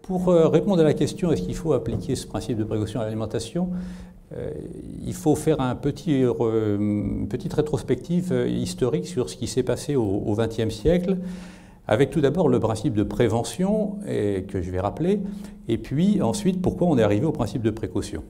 Pour répondre à la question est-ce qu'il faut appliquer ce principe de précaution à l'alimentation, il faut faire une petite rétrospective historique sur ce qui s'est passé au XXe siècle, avec tout d'abord le principe de prévention que je vais rappeler, et puis ensuite pourquoi on est arrivé au principe de précaution.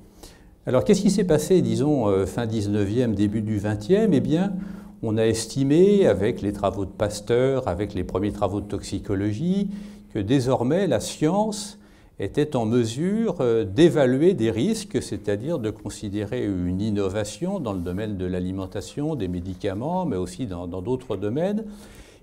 Alors qu'est-ce qui s'est passé, disons, fin 19e, début du 20e? Eh bien, on a estimé, avec les travaux de Pasteur, avec les premiers travaux de toxicologie, que désormais la science était en mesure d'évaluer des risques, c'est-à-dire de considérer une innovation dans le domaine de l'alimentation, des médicaments, mais aussi dans d'autres domaines.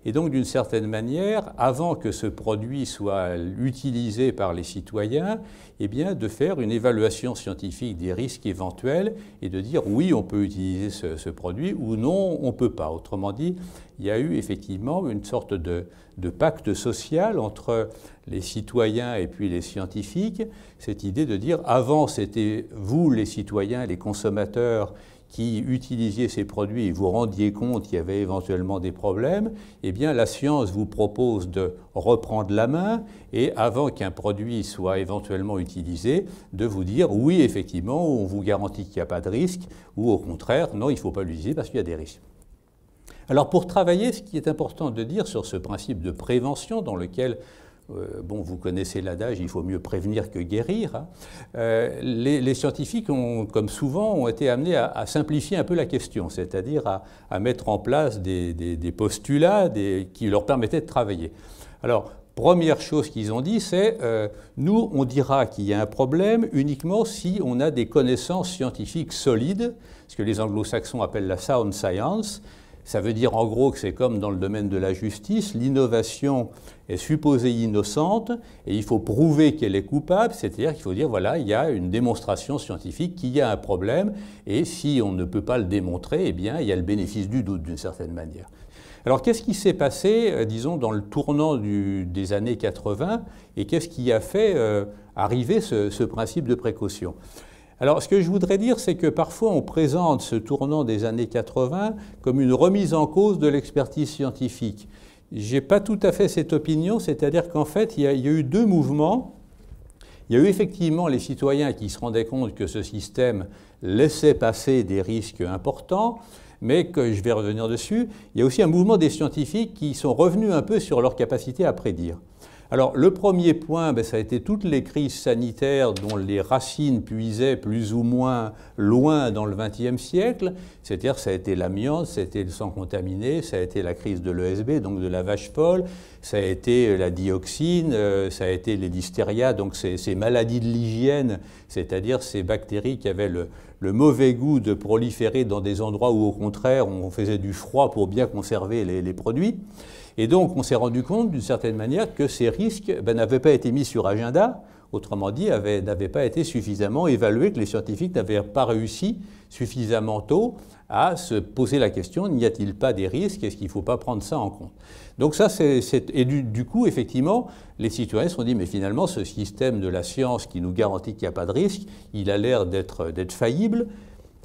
Et donc, d'une certaine manière, avant que ce produit soit utilisé par les citoyens, eh bien, de faire une évaluation scientifique des risques éventuels et de dire oui, on peut utiliser ce produit ou non, on ne peut pas. Autrement dit, il y a eu effectivement une sorte de pacte social entre les citoyens et puis les scientifiques. Cette idée de dire avant, c'était vous, les citoyens, les consommateurs, qui utilisiez ces produits et vous rendiez compte qu'il y avait éventuellement des problèmes, eh bien la science vous propose de reprendre la main et avant qu'un produit soit éventuellement utilisé, de vous dire oui, effectivement, on vous garantit qu'il n'y a pas de risque ou au contraire, non, il ne faut pas l'utiliser parce qu'il y a des risques. Alors pour travailler, ce qui est important de dire sur ce principe de prévention dans lequel bon, vous connaissez l'adage, il faut mieux prévenir que guérir. Hein. Les scientifiques, comme souvent, ont été amenés à simplifier un peu la question, c'est-à-dire à mettre en place des postulats qui leur permettaient de travailler. Alors, première chose qu'ils ont dit, c'est nous, on dira qu'il y a un problème uniquement si on a des connaissances scientifiques solides, ce que les anglo-saxons appellent la sound science. Ça veut dire en gros que c'est comme dans le domaine de la justice, l'innovation est supposée innocente et il faut prouver qu'elle est coupable, c'est-à-dire qu'il faut dire voilà, il y a une démonstration scientifique qu'il y a un problème et si on ne peut pas le démontrer, eh bien il y a le bénéfice du doute d'une certaine manière. Alors qu'est-ce qui s'est passé, disons, dans le tournant des années 80 et qu'est-ce qui a fait arriver ce principe de précaution ? Alors, ce que je voudrais dire, c'est que parfois on présente ce tournant des années 80 comme une remise en cause de l'expertise scientifique. Je n'ai pas tout à fait cette opinion, c'est-à-dire qu'en fait, il y a eu deux mouvements. Il y a eu effectivement les citoyens qui se rendaient compte que ce système laissait passer des risques importants, mais que je vais revenir dessus. Il y a aussi un mouvement des scientifiques qui sont revenus un peu sur leur capacité à prédire. Alors, le premier point, ça a été toutes les crises sanitaires dont les racines puisaient plus ou moins loin dans le XXe siècle. C'est-à-dire, ça a été l'amiante, ça a été le sang contaminé, ça a été la crise de l'ESB, donc de la vache folle, ça a été la dioxine, ça a été les listeria, donc ces maladies de l'hygiène, c'est-à-dire ces bactéries qui avaient le mauvais goût de proliférer dans des endroits où, au contraire, on faisait du froid pour bien conserver les produits. Et donc, on s'est rendu compte, d'une certaine manière, que ces risques n'avaient pas été mis sur agenda, autrement dit, n'avaient pas été suffisamment évalués, que les scientifiques n'avaient pas réussi suffisamment tôt à se poser la question, n'y a-t-il pas des risques, est-ce qu'il ne faut pas prendre ça en compte? Donc ça, et du coup, effectivement, les citoyens se sont dit, mais finalement, ce système de la science qui nous garantit qu'il n'y a pas de risque, il a l'air d'être faillible.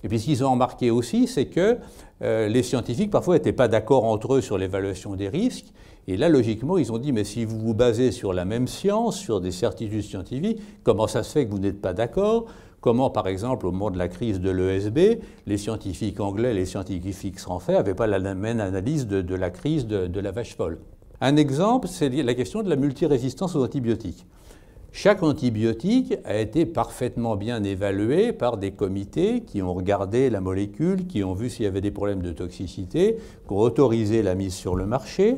Et puis ce qu'ils ont remarqué aussi, c'est que les scientifiques parfois n'étaient pas d'accord entre eux sur l'évaluation des risques. Et là, logiquement, ils ont dit, mais si vous vous basez sur la même science, sur des certitudes scientifiques, comment ça se fait que vous n'êtes pas d'accord? Comment, par exemple, au moment de la crise de l'ESB, les scientifiques anglais, les scientifiques français n'avaient pas la même analyse de la crise de la vache folle? Un exemple, c'est la question de la multirésistance aux antibiotiques. Chaque antibiotique a été parfaitement bien évalué par des comités qui ont regardé la molécule, qui ont vu s'il y avait des problèmes de toxicité, qui ont autorisé la mise sur le marché.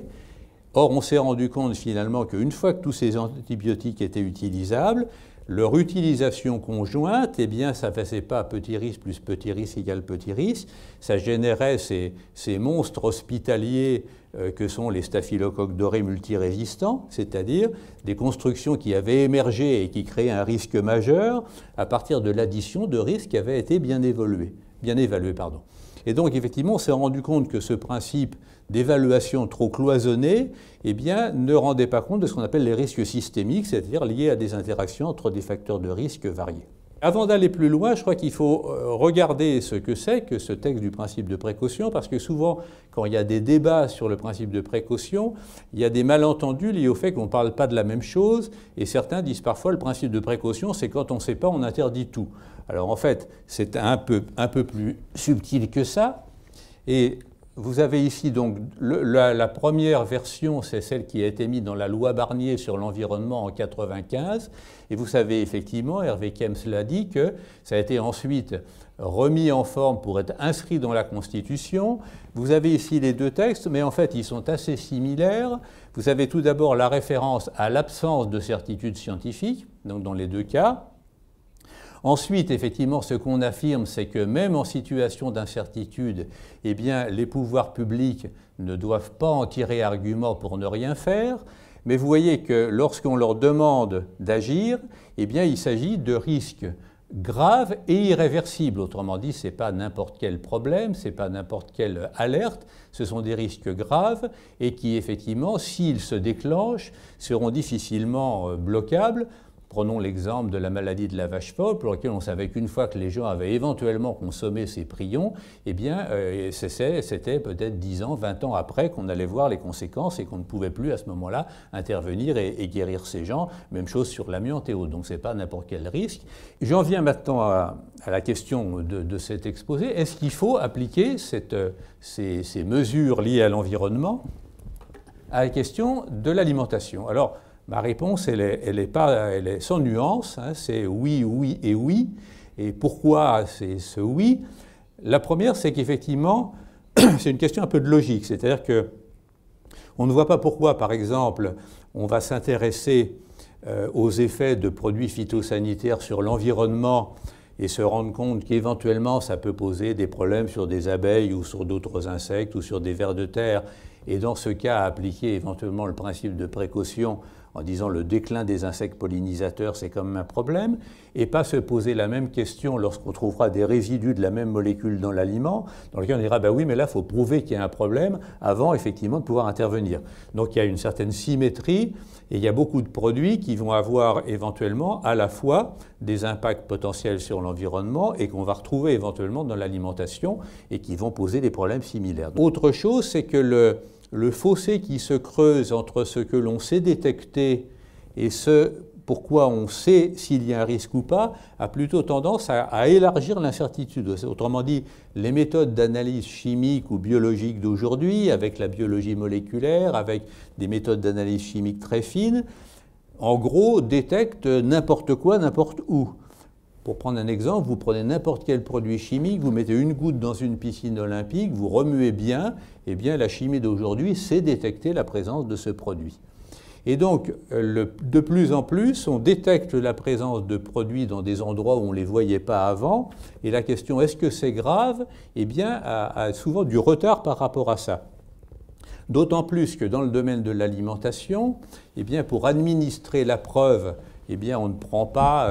Or, on s'est rendu compte finalement qu'une fois que tous ces antibiotiques étaient utilisables, leur utilisation conjointe, eh bien, ça ne faisait pas petit risque plus petit risque égale petit risque, ça générait ces monstres hospitaliers que sont les staphylocoques dorés multirésistants, c'est-à-dire des constructions qui avaient émergé et qui créaient un risque majeur à partir de l'addition de risques qui avaient été bien évalués. Et donc, effectivement, on s'est rendu compte que ce principe d'évaluation trop cloisonnée, eh bien, ne rendait pas compte de ce qu'on appelle les risques systémiques, c'est-à-dire liés à des interactions entre des facteurs de risque variés. avant d'aller plus loin, je crois qu'il faut regarder ce que c'est que ce texte du principe de précaution, parce que souvent, quand il y a des débats sur le principe de précaution, il y a des malentendus liés au fait qu'on ne parle pas de la même chose, et certains disent parfois le principe de précaution, c'est quand on ne sait pas, on interdit tout. Alors en fait, c'est un peu plus subtil que ça, et vous avez ici donc la première version, c'est celle qui a été mise dans la loi Barnier sur l'environnement en 1995. Et vous savez effectivement, Hervé Kemps l'a dit, que ça a été ensuite remis en forme pour être inscrit dans la Constitution. Vous avez ici les deux textes, mais en fait ils sont assez similaires. Vous avez tout d'abord la référence à l'absence de certitude scientifique, donc dans les deux cas. Ensuite, effectivement, ce qu'on affirme, c'est que même en situation d'incertitude, eh bien, les pouvoirs publics ne doivent pas en tirer argument pour ne rien faire. Mais vous voyez que lorsqu'on leur demande d'agir, eh bien, il s'agit de risques graves et irréversibles. Autrement dit, ce n'est pas n'importe quel problème, ce n'est pas n'importe quelle alerte, ce sont des risques graves et qui, effectivement, s'ils se déclenchent, seront difficilement bloquables. Prenons l'exemple de la maladie de la vache folle, pour laquelle on savait qu'une fois que les gens avaient éventuellement consommé ces prions, eh bien, c'était peut-être 10 ans, 20 ans après qu'on allait voir les conséquences et qu'on ne pouvait plus à ce moment-là intervenir et guérir ces gens. Même chose sur l'amiante et autres. Donc ce n'est pas n'importe quel risque. J'en viens maintenant à la question de cet exposé. Est-ce qu'il faut appliquer ces mesures liées à l'environnement à la question de l'alimentation? Alors, ma réponse, elle est sans nuance, hein, c'est oui, oui et oui. Et pourquoi c'est ce oui? La première, c'est qu'effectivement, c'est une question un peu de logique. C'est-à-dire qu'on ne voit pas pourquoi, par exemple, on va s'intéresser aux effets de produits phytosanitaires sur l'environnement et se rendre compte qu'éventuellement, ça peut poser des problèmes sur des abeilles ou sur d'autres insectes ou sur des vers de terre. Et dans ce cas, appliquer éventuellement le principe de précaution en disant le déclin des insectes pollinisateurs, c'est quand même un problème, et pas se poser la même question lorsqu'on trouvera des résidus de la même molécule dans l'aliment, dans lequel on dira, ben oui, mais là, il faut prouver qu'il y a un problème avant, effectivement, de pouvoir intervenir. Donc il y a une certaine symétrie, et il y a beaucoup de produits qui vont avoir éventuellement à la fois des impacts potentiels sur l'environnement et qu'on va retrouver éventuellement dans l'alimentation et qui vont poser des problèmes similaires. Autre chose, c'est que le fossé qui se creuse entre ce que l'on sait détecter et ce pourquoi on sait s'il y a un risque ou pas, a plutôt tendance à élargir l'incertitude. Autrement dit, les méthodes d'analyse chimique ou biologique d'aujourd'hui, avec la biologie moléculaire, avec des méthodes d'analyse chimique très fines, en gros, détectent n'importe quoi, n'importe où. Pour prendre un exemple, vous prenez n'importe quel produit chimique, vous mettez une goutte dans une piscine olympique, vous remuez bien, et bien la chimie d'aujourd'hui sait détecter la présence de ce produit. Et donc, de plus en plus, on détecte la présence de produits dans des endroits où on ne les voyait pas avant, et la question est-ce que c'est grave, eh bien, a souvent du retard par rapport à ça. D'autant plus que dans le domaine de l'alimentation, eh bien, pour administrer la preuve, eh bien, on ne prend pas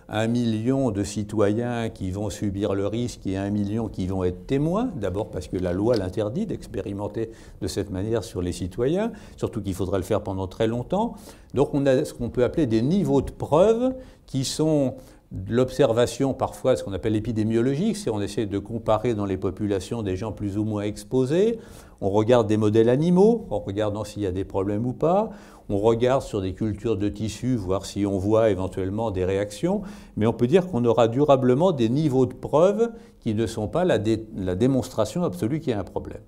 1 million de citoyens qui vont subir le risque et 1 million qui vont être témoins, d'abord parce que la loi l'interdit d'expérimenter de cette manière sur les citoyens, surtout qu'il faudra le faire pendant très longtemps. Donc on a ce qu'on peut appeler des niveaux de preuve qui sont de l'observation parfois, ce qu'on appelle l'épidémiologique, c'est on essaie de comparer dans les populations des gens plus ou moins exposés, on regarde des modèles animaux, en regardant s'il y a des problèmes ou pas, on regarde sur des cultures de tissus, voir si on voit éventuellement des réactions, mais on peut dire qu'on aura durablement des niveaux de preuve qui ne sont pas la démonstration absolue qu'il y a un problème.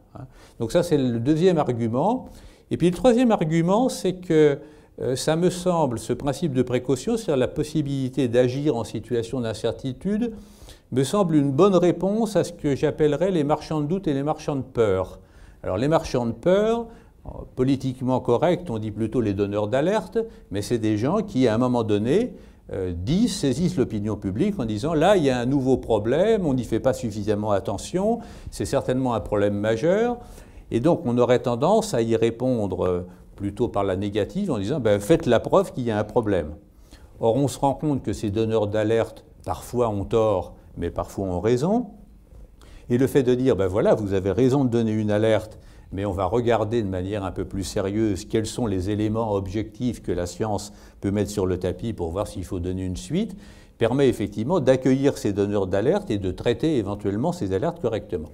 Donc ça, c'est le deuxième argument. Et puis le troisième argument, c'est que ça me semble, ce principe de précaution, c'est-à-dire la possibilité d'agir en situation d'incertitude, me semble une bonne réponse à ce que j'appellerais les marchands de doute et les marchands de peur. Alors les marchands de peur, politiquement correct, on dit plutôt les donneurs d'alerte, mais c'est des gens qui, à un moment donné, saisissent l'opinion publique en disant « là, il y a un nouveau problème, on n'y fait pas suffisamment attention, c'est certainement un problème majeur ». Et donc on aurait tendance à y répondre plutôt par la négative en disant ben, « faites la preuve qu'il y a un problème ». Or, on se rend compte que ces donneurs d'alerte, parfois ont tort, mais parfois ont raison. Et le fait de dire ben, « voilà, vous avez raison de donner une alerte », mais on va regarder de manière un peu plus sérieuse quels sont les éléments objectifs que la science peut mettre sur le tapis pour voir s'il faut donner une suite, permet effectivement d'accueillir ces donneurs d'alerte et de traiter éventuellement ces alertes correctement.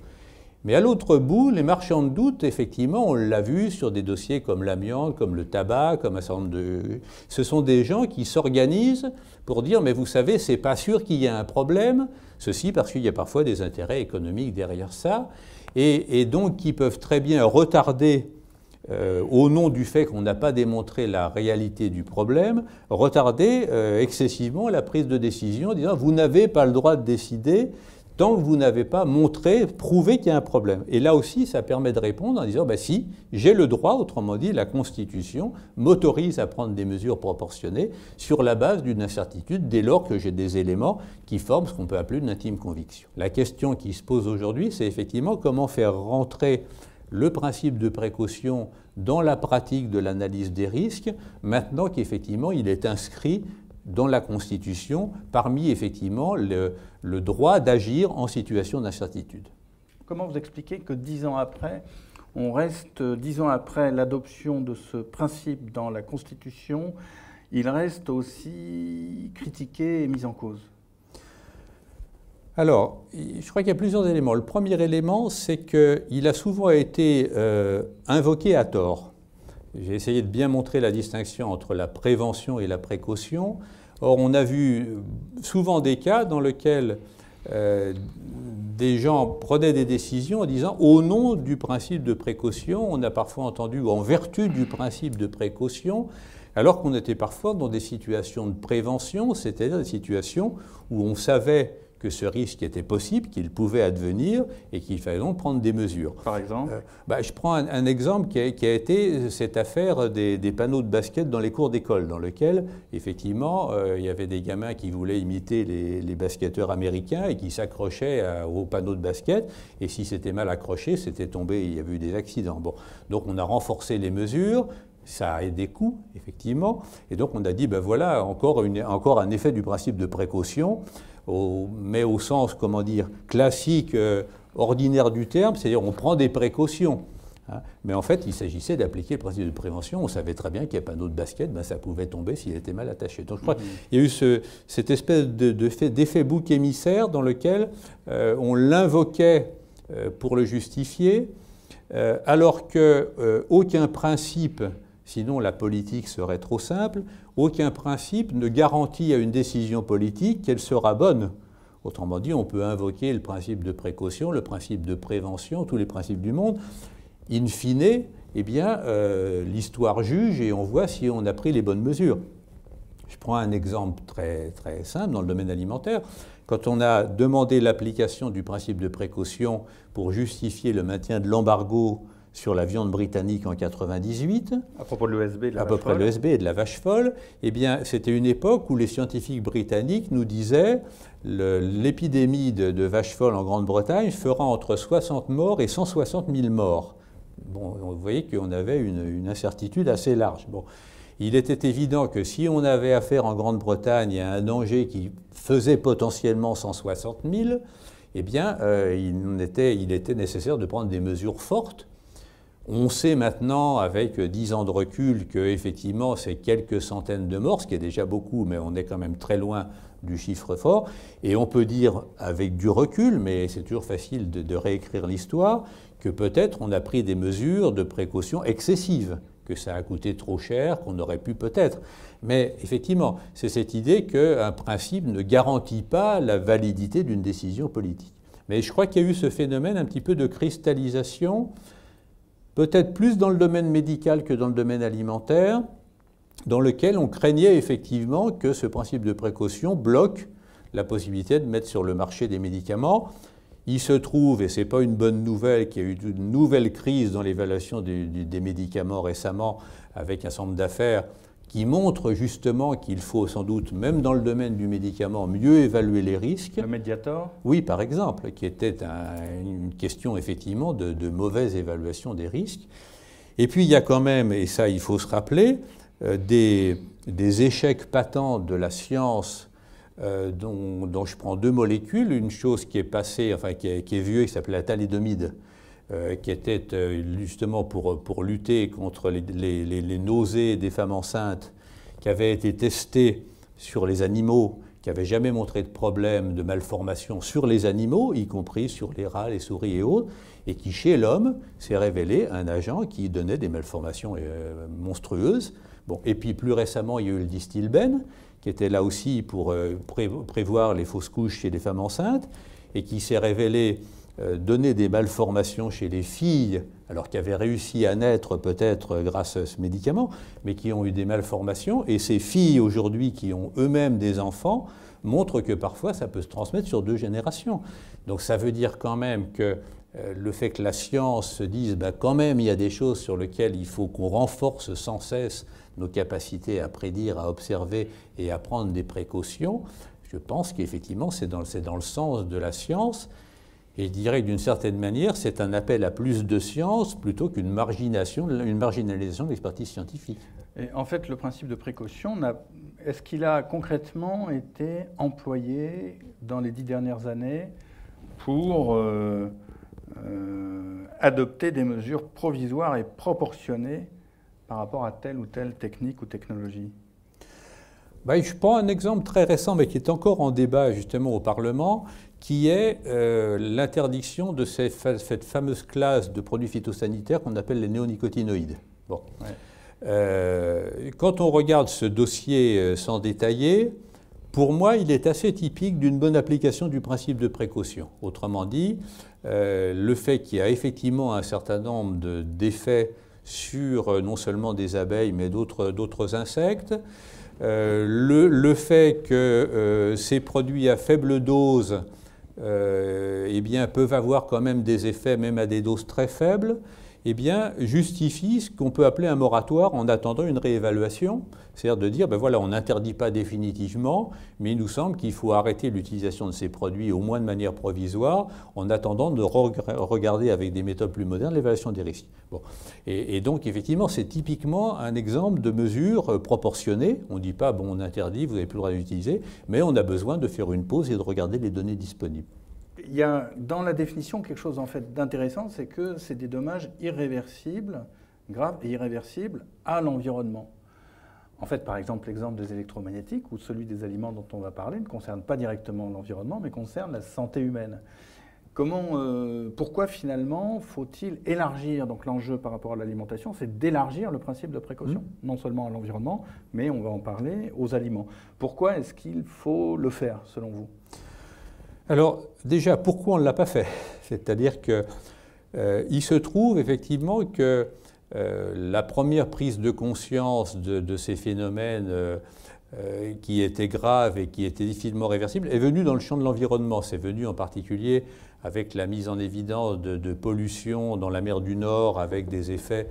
Mais à l'autre bout, les marchands de doute, effectivement, on l'a vu sur des dossiers comme l'amiante, comme le tabac, comme un certain nombre de... Ce sont des gens qui s'organisent pour dire « mais vous savez, c'est pas sûr qu'il y ait un problème », ceci parce qu'il y a parfois des intérêts économiques derrière ça, et donc qui peuvent très bien retarder, au nom du fait qu'on n'a pas démontré la réalité du problème, retarder excessivement la prise de décision en disant « vous n'avez pas le droit de décider », tant que vous n'avez pas montré, prouvé qu'il y a un problème. Et là aussi, ça permet de répondre en disant, si, j'ai le droit, autrement dit, la Constitution m'autorise à prendre des mesures proportionnées sur la base d'une incertitude dès lors que j'ai des éléments qui forment ce qu'on peut appeler une intime conviction. La question qui se pose aujourd'hui, c'est effectivement comment faire rentrer le principe de précaution dans la pratique de l'analyse des risques, maintenant qu'effectivement il est inscrit dans la Constitution, parmi effectivement le droit d'agir en situation d'incertitude. Comment vous expliquez que 10 ans après, on reste, 10 ans après l'adoption de ce principe dans la Constitution, il reste aussi critiqué et mis en cause? Alors, je crois qu'il y a plusieurs éléments. Le premier élément, c'est qu'il a souvent été invoqué à tort. J'ai essayé de bien montrer la distinction entre la prévention et la précaution. Or, on a vu souvent des cas dans lesquels des gens prenaient des décisions en disant au nom du principe de précaution, on a parfois entendu en vertu du principe de précaution, alors qu'on était parfois dans des situations de prévention, c'est-à-dire des situations où on savait que ce risque était possible, qu'il pouvait advenir et qu'il fallait donc prendre des mesures. Par exemple je prends un exemple qui a été cette affaire des panneaux de basket dans les cours d'école, dans lequel, effectivement, il y avait des gamins qui voulaient imiter les basketteurs américains et qui s'accrochaient aux panneaux de basket, et si c'était mal accroché, c'était tombé, il y avait eu des accidents. Bon, donc on a renforcé les mesures. Ça a des coûts, effectivement, et donc on a dit, voilà, encore un effet du principe de précaution, mais au sens, comment dire, classique, ordinaire du terme, c'est-à-dire on prend des précautions. Hein, mais en fait, il s'agissait d'appliquer le principe de prévention. On savait très bien qu'un panneau de basket, ça pouvait tomber s'il était mal attaché. Donc je crois qu'il y a eu cette espèce d'effet bouc émissaire dans lequel on l'invoquait pour le justifier, alors qu'aucun principe, sinon la politique serait trop simple, aucun principe ne garantit à une décision politique qu'elle sera bonne. Autrement dit, on peut invoquer le principe de précaution, le principe de prévention, tous les principes du monde. In fine, l'histoire juge et on voit si on a pris les bonnes mesures. Je prends un exemple très, très simple dans le domaine alimentaire. Quand on a demandé l'application du principe de précaution pour justifier le maintien de l'embargo sur la viande britannique en 1998, à propos de l'ESB et de la vache folle. À peu près de l'ESB et de la vache folle, c'était une époque où les scientifiques britanniques nous disaient l'épidémie de vache folle en Grande-Bretagne fera entre 60 morts et 160 000 morts. Bon, vous voyez qu'on avait une incertitude assez large. Bon. Il était évident que si on avait affaire en Grande-Bretagne à un danger qui faisait potentiellement 160 000, il était nécessaire de prendre des mesures fortes. On sait maintenant, avec 10 ans de recul, qu'effectivement, c'est quelques centaines de morts, ce qui est déjà beaucoup, mais on est quand même très loin du chiffre fort. Et on peut dire, avec du recul, mais c'est toujours facile de réécrire l'histoire, que peut-être on a pris des mesures de précaution excessives, que ça a coûté trop cher, qu'on aurait pu peut-être. Mais effectivement, c'est cette idée qu'un principe ne garantit pas la validité d'une décision politique. Mais je crois qu'il y a eu ce phénomène un petit peu de cristallisation, peut-être plus dans le domaine médical que dans le domaine alimentaire, dans lequel on craignait effectivement que ce principe de précaution bloque la possibilité de mettre sur le marché des médicaments. Il se trouve, et ce n'est pas une bonne nouvelle, qu'il y a eu une nouvelle crise dans l'évaluation des médicaments récemment, avec un certain nombre d'affaires qui montrent justement qu'il faut sans doute, même dans le domaine du médicament, mieux évaluer les risques. Le Mediator ? Oui, par exemple, qui était une question effectivement de mauvaise évaluation des risques. Et puis il y a quand même, et ça il faut se rappeler, des échecs patents de la science dont je prends deux molécules. Une chose qui est passée, enfin qui est vieux, qui s'appelle la thalidomide, qui était justement pour lutter contre les nausées des femmes enceintes, qui avait été testée sur les animaux, qui n'avait jamais montré de problème de malformation sur les animaux, y compris sur les rats, les souris et autres, et qui, chez l'homme, s'est révélé un agent qui donnait des malformations monstrueuses. Bon, et puis plus récemment, il y a eu le Distilbène, qui était là aussi pour prévoir les fausses couches chez les femmes enceintes, et qui s'est révélé donner des malformations chez les filles, alors qui avaient réussi à naître peut-être grâce à ce médicament, mais qui ont eu des malformations. Et ces filles aujourd'hui qui ont eux-mêmes des enfants montrent que parfois ça peut se transmettre sur 2 générations. Donc ça veut dire quand même que le fait que la science se dise quand même il y a des choses sur lesquelles il faut qu'on renforce sans cesse nos capacités à prédire, à observer et à prendre des précautions, je pense qu'effectivement c'est dans le sens de la science. Et je dirais que d'une certaine manière, c'est un appel à plus de science plutôt qu'une marginalisation de l'expertise scientifique. Et en fait, le principe de précaution, est-ce qu'il a concrètement été employé dans les 10 dernières années pour adopter des mesures provisoires et proportionnées par rapport à telle ou telle technique ou technologie? Je prends un exemple très récent, mais qui est encore en débat justement au Parlement, qui est l'interdiction de cette fameuse classe de produits phytosanitaires qu'on appelle les néonicotinoïdes. Bon. Ouais. Quand on regarde ce dossier sans détailler, pour moi, il est assez typique d'une bonne application du principe de précaution. Autrement dit, le fait qu'il y a effectivement un certain nombre d'effets sur non seulement des abeilles, mais d'autres insectes, le fait que ces produits à faible dose peuvent avoir quand même des effets même à des doses très faibles, justifie ce qu'on peut appeler un moratoire en attendant une réévaluation. C'est-à-dire de dire, voilà, on n'interdit pas définitivement, mais il nous semble qu'il faut arrêter l'utilisation de ces produits au moins de manière provisoire en attendant de regarder avec des méthodes plus modernes l'évaluation des risques. Bon. Et donc, effectivement, c'est typiquement un exemple de mesure proportionnée. On ne dit pas, on interdit, vous n'avez plus le droit d'utiliser, mais on a besoin de faire une pause et de regarder les données disponibles. Il y a dans la définition quelque chose en fait d'intéressant, c'est que c'est des dommages irréversibles, graves et irréversibles à l'environnement. En fait, par exemple, l'exemple des électromagnétiques ou celui des aliments dont on va parler ne concerne pas directement l'environnement, mais concerne la santé humaine. Pourquoi finalement faut-il élargir, donc l'enjeu par rapport à l'alimentation, c'est d'élargir le principe de précaution, non seulement à l'environnement, mais on va en parler aux aliments. Pourquoi est-ce qu'il faut le faire, selon vous ? Alors déjà, pourquoi on ne l'a pas fait? C'est-à-dire qu'il se trouve effectivement que la première prise de conscience de ces phénomènes qui étaient graves et qui étaient difficilement réversibles est venue dans le champ de l'environnement. C'est venu en particulier avec la mise en évidence de pollution dans la mer du Nord avec des effets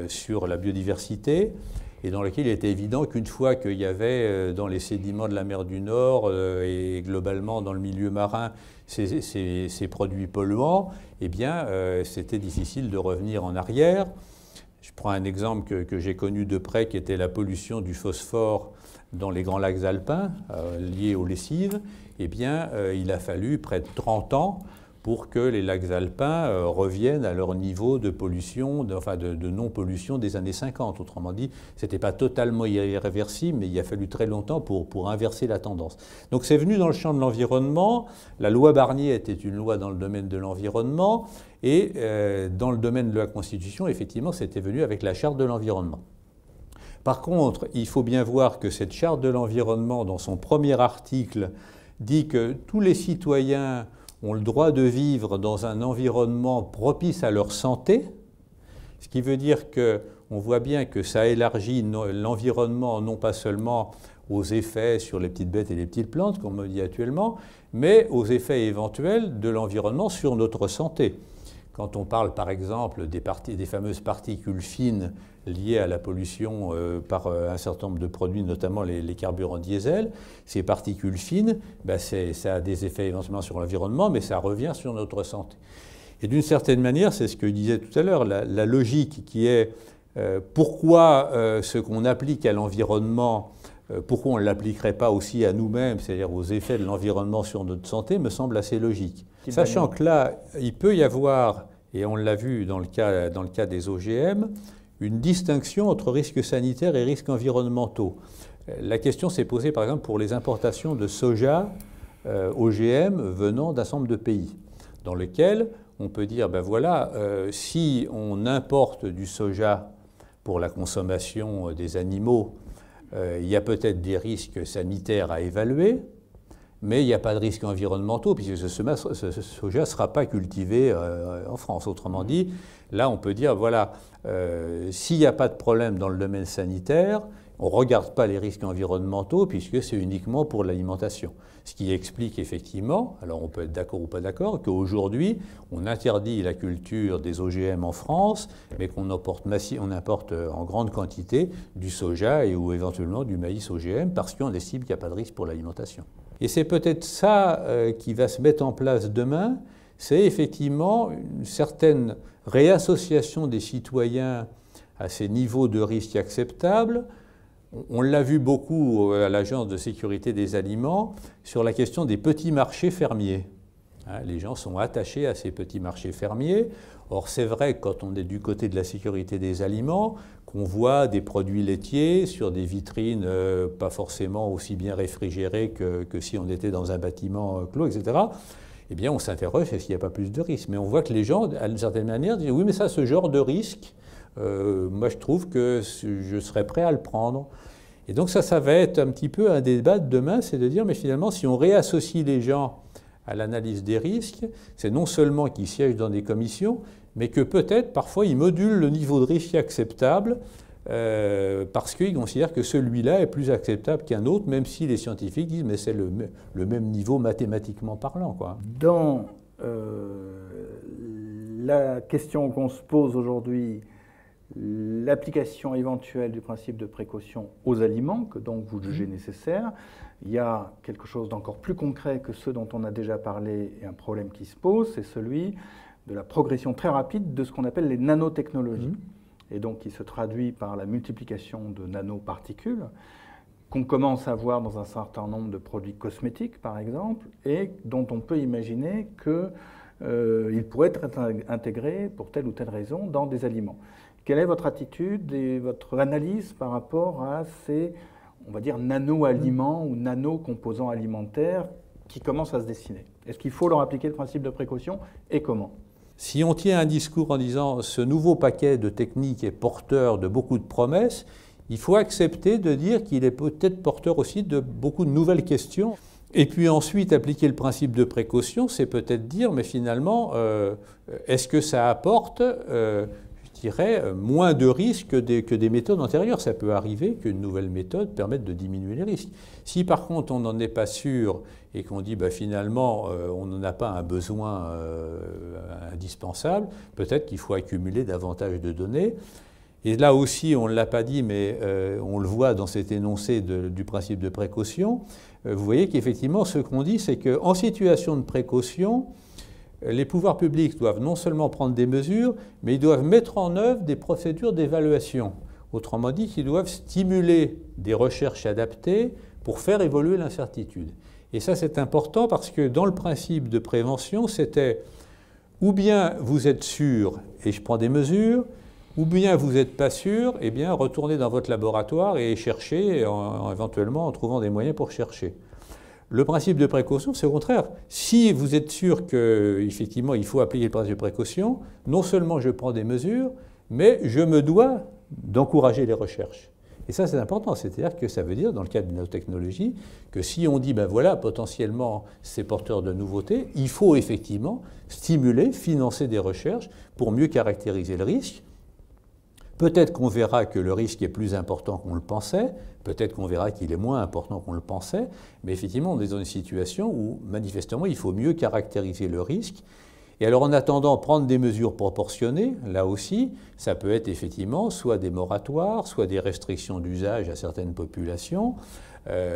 sur la biodiversité, et dans lequel il était évident qu'une fois qu'il y avait dans les sédiments de la mer du Nord et globalement dans le milieu marin ces produits polluants, c'était difficile de revenir en arrière. Je prends un exemple que j'ai connu de près, qui était la pollution du phosphore dans les grands lacs alpins liés aux lessives. Il a fallu près de 30 ans pour que les lacs alpins reviennent à leur niveau de pollution, de non-pollution des années 50. Autrement dit, ce n'était pas totalement irréversible, mais il a fallu très longtemps pour inverser la tendance. Donc c'est venu dans le champ de l'environnement. La loi Barnier était une loi dans le domaine de l'environnement, et dans le domaine de la Constitution, effectivement, c'était venu avec la Charte de l'environnement. Par contre, il faut bien voir que cette Charte de l'environnement, dans son premier article, dit que tous les citoyens ont le droit de vivre dans un environnement propice à leur santé, ce qui veut dire qu'on voit bien que ça élargit l'environnement non pas seulement aux effets sur les petites bêtes et les petites plantes, comme on dit actuellement, mais aux effets éventuels de l'environnement sur notre santé. Quand on parle par exemple des fameuses particules fines liées à la pollution par un certain nombre de produits, notamment les carburants diesel, ces particules fines, ça a des effets éventuellement sur l'environnement, mais ça revient sur notre santé. Et d'une certaine manière, c'est ce que je disais tout à l'heure, la logique qui est pourquoi ce qu'on applique à l'environnement, pourquoi on ne l'appliquerait pas aussi à nous-mêmes, c'est-à-dire aux effets de l'environnement sur notre santé, me semble assez logique. Sachant que là, il peut y avoir, et on l'a vu dans le cas des OGM, une distinction entre risques sanitaires et risques environnementaux. La question s'est posée par exemple pour les importations de soja OGM venant d'un certain nombre de pays, dans lesquels on peut dire, ben voilà, si on importe du soja pour la consommation des animaux, il y a peut-être des risques sanitaires à évaluer, mais il n'y a pas de risques environnementaux, puisque ce soja ne sera pas cultivé en France. Autrement dit, là, on peut dire, voilà, s'il n'y a pas de problème dans le domaine sanitaire, on ne regarde pas les risques environnementaux, puisque c'est uniquement pour l'alimentation. Ce qui explique effectivement, alors on peut être d'accord ou pas d'accord, qu'aujourd'hui, on interdit la culture des OGM en France, mais qu'on importe en grande quantité du soja ou éventuellement du maïs OGM, parce qu'on estime qu'il n'y a pas de risque pour l'alimentation. Et c'est peut-être ça qui va se mettre en place demain, c'est effectivement une certaine réassociation des citoyens à ces niveaux de risque acceptables. On l'a vu beaucoup à l'Agence de sécurité des aliments sur la question des petits marchés fermiers. Les gens sont attachés à ces petits marchés fermiers. Or, c'est vrai que quand on est du côté de la sécurité des aliments, qu'on voit des produits laitiers sur des vitrines pas forcément aussi bien réfrigérées que si on était dans un bâtiment clos, etc., eh bien, on s'interroge, est-ce qu'il n'y a pas plus de risques? Mais on voit que les gens, d'une certaine manière, disent « oui, mais ça, ce genre de risque, moi, je trouve que je serais prêt à le prendre. » Et donc ça va être un petit peu un débat de demain, c'est de dire, mais finalement, si on réassocie les gens à l'analyse des risques, c'est non seulement qu'ils siègent dans des commissions, mais que peut-être, parfois, ils modulent le niveau de risque acceptable parce qu'ils considèrent que celui-là est plus acceptable qu'un autre, même si les scientifiques disent, mais c'est le même niveau mathématiquement parlant, quoi. Dans la question qu'on se pose aujourd'hui, l'application éventuelle du principe de précaution aux aliments, que donc vous jugez nécessaire, il y a quelque chose d'encore plus concret que ceux dont on a déjà parlé et un problème qui se pose, c'est celui de la progression très rapide de ce qu'on appelle les nanotechnologies, et donc qui se traduit par la multiplication de nanoparticules qu'on commence à voir dans un certain nombre de produits cosmétiques, par exemple, et dont on peut imaginer qu'ils pourraient être intégrés pour telle ou telle raison dans des aliments. Quelle est votre attitude et votre analyse par rapport à ces, on va dire, nano-aliments ou nano-composants alimentaires qui commencent à se dessiner? Est-ce qu'il faut leur appliquer le principe de précaution et comment? Si on tient un discours en disant ce nouveau paquet de techniques est porteur de beaucoup de promesses, il faut accepter de dire qu'il est peut-être porteur aussi de beaucoup de nouvelles questions. Et puis ensuite, appliquer le principe de précaution, c'est peut-être dire, mais finalement, est-ce que ça apporte je dirais, moins de risques que des méthodes antérieures. Ça peut arriver qu'une nouvelle méthode permette de diminuer les risques. Si par contre on n'en est pas sûr et qu'on dit bah, finalement on n'en a pas un besoin indispensable, peut-être qu'il faut accumuler davantage de données. Et là aussi, on ne l'a pas dit, mais on le voit dans cet énoncé du principe de précaution. Vous voyez qu'effectivement, ce qu'on dit, c'est qu'en situation de précaution, les pouvoirs publics doivent non seulement prendre des mesures, mais ils doivent mettre en œuvre des procédures d'évaluation. Autrement dit, ils doivent stimuler des recherches adaptées pour faire évoluer l'incertitude. Et ça, c'est important parce que dans le principe de prévention, c'était ou bien vous êtes sûr et je prends des mesures, ou bien vous n'êtes pas sûr, eh bien retournez dans votre laboratoire et cherchez, éventuellement en trouvant des moyens pour chercher. Le principe de précaution, c'est au contraire. Si vous êtes sûr qu'effectivement il faut appliquer le principe de précaution, non seulement je prends des mesures, mais je me dois d'encourager les recherches. Et ça, c'est important. C'est-à-dire que ça veut dire, dans le cadre de nanotechnologie, que si on dit, ben voilà, potentiellement, c'est porteur de nouveautés, il faut effectivement stimuler, financer des recherches pour mieux caractériser le risque. Peut-être qu'on verra que le risque est plus important qu'on le pensait, peut-être qu'on verra qu'il est moins important qu'on le pensait, mais effectivement, on est dans une situation où, manifestement, il faut mieux caractériser le risque. Et alors, en attendant, prendre des mesures proportionnées, là aussi, ça peut être effectivement soit des moratoires, soit des restrictions d'usage à certaines populations.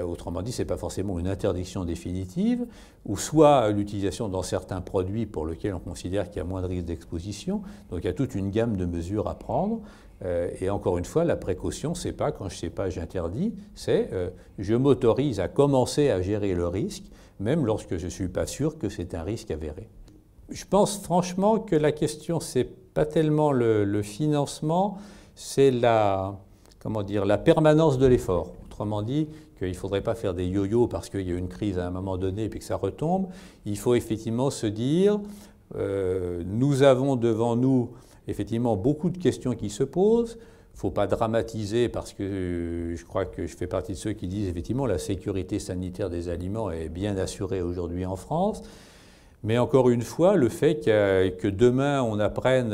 Autrement dit, ce n'est pas forcément une interdiction définitive, ou soit l'utilisation dans certains produits pour lesquels on considère qu'il y a moins de risque d'exposition. Donc, il y a toute une gamme de mesures à prendre. Et encore une fois, la précaution, ce n'est pas quand je ne sais pas, j'interdis, c'est je m'autorise à commencer à gérer le risque, même lorsque je ne suis pas sûr que c'est un risque avéré. Je pense franchement que la question, ce n'est pas tellement le financement, c'est comment dire, la permanence de l'effort. Autrement dit, qu'il ne faudrait pas faire des yo-yo parce qu'il y a une crise à un moment donné et puis que ça retombe. Il faut effectivement se dire, nous avons devant nous effectivement beaucoup de questions qui se posent. Il ne faut pas dramatiser parce que je crois que je fais partie de ceux qui disent effectivement la sécurité sanitaire des aliments est bien assurée aujourd'hui en France. Mais encore une fois, le fait que demain on apprenne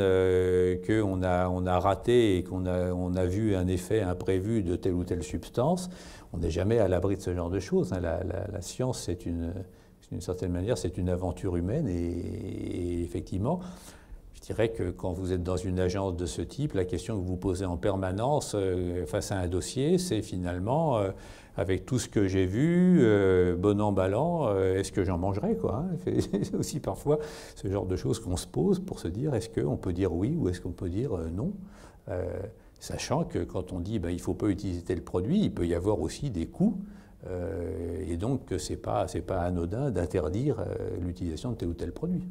qu'on a raté et qu'on a vu un effet imprévu de telle ou telle substance, on n'est jamais à l'abri de ce genre de choses. La science, d'une certaine manière, c'est une aventure humaine et effectivement, je dirais que quand vous êtes dans une agence de ce type, la question que vous vous posez en permanence face à un dossier, c'est finalement, avec tout ce que j'ai vu, bon an, mal an, est-ce que j'en mangerai, quoi, hein. C'est aussi parfois ce genre de choses qu'on se pose pour se dire, est-ce qu'on peut dire oui ou est-ce qu'on peut dire non, sachant que quand on dit il ne faut pas utiliser tel produit, il peut y avoir aussi des coûts, et donc c'est pas anodin d'interdire l'utilisation de tel ou tel produit.